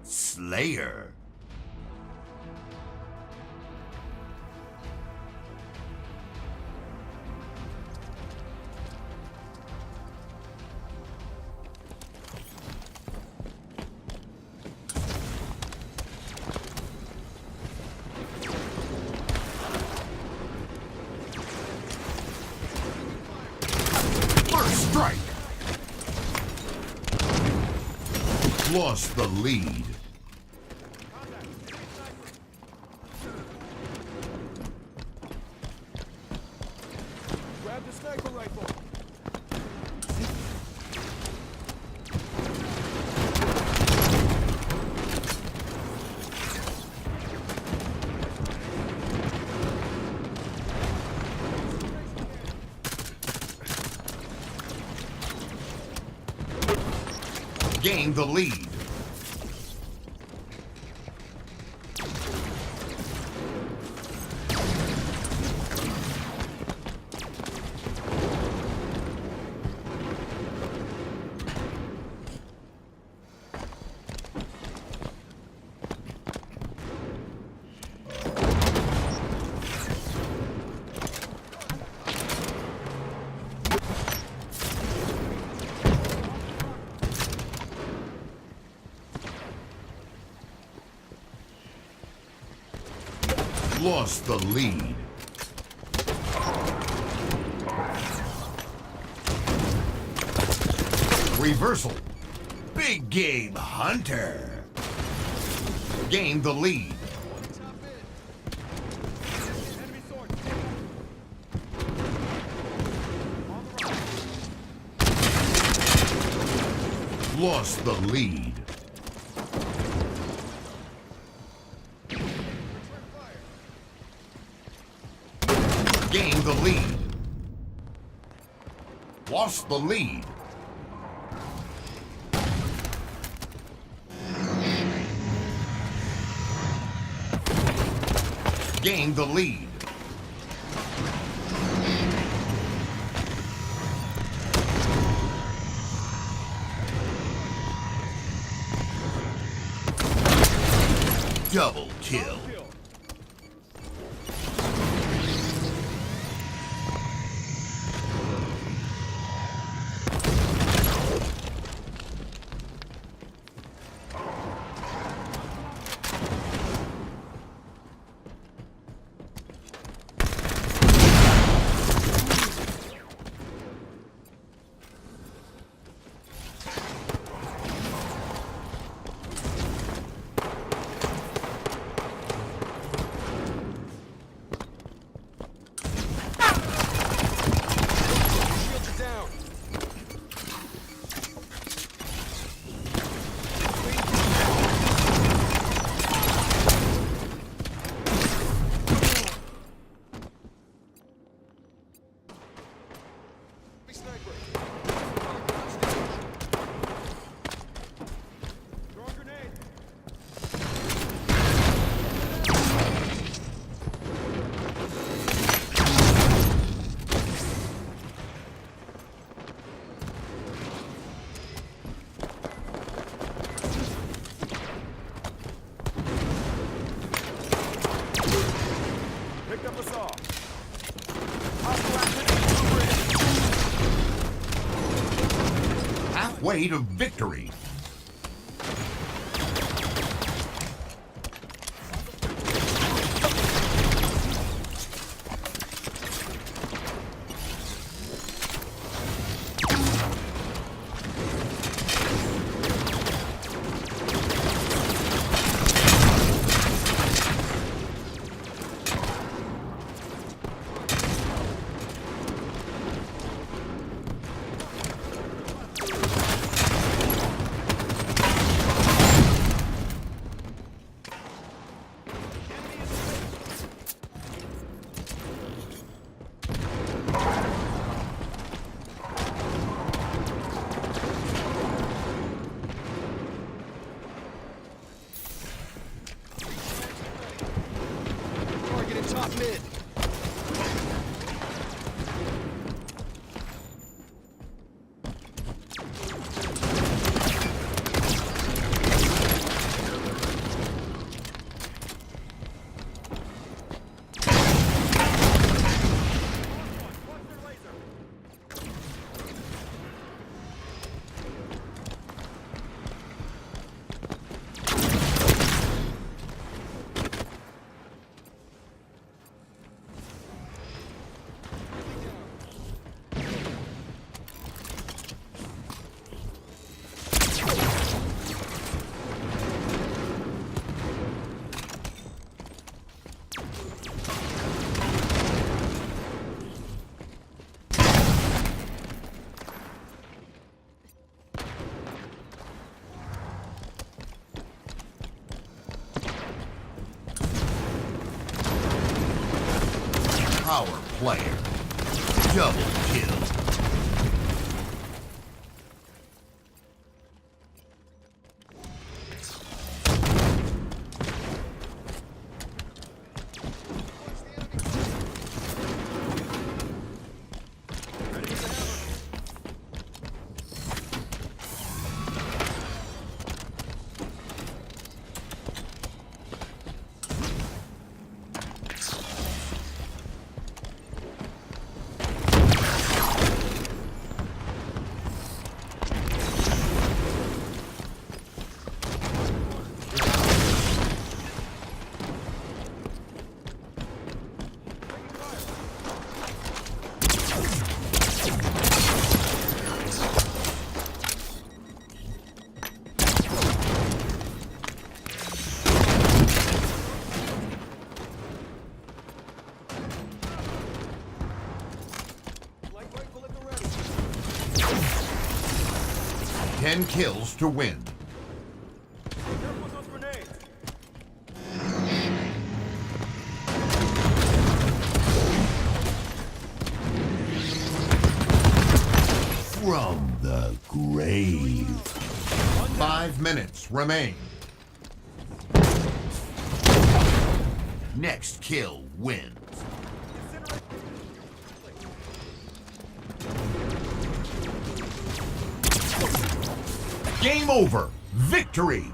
Slayer. First strike. Lost the lead. Grab the sniper rifle. Gain the lead. Lost the lead. Reversal. Big game hunter. Gained the lead. Enemy sword. Lost the lead. Gained the lead. Lost the lead. Gained the lead. Double kill. Shields are down. Sniper. Throw a grenade. Picked up a saw. Hostile activity on the bridge. Halfway to victory. Power player. Double kill. Light rifle at the ready. 10 kills to win. Careful with those grenades. From the grave. 5 minutes remain. Next kill wins. Game over. Victory.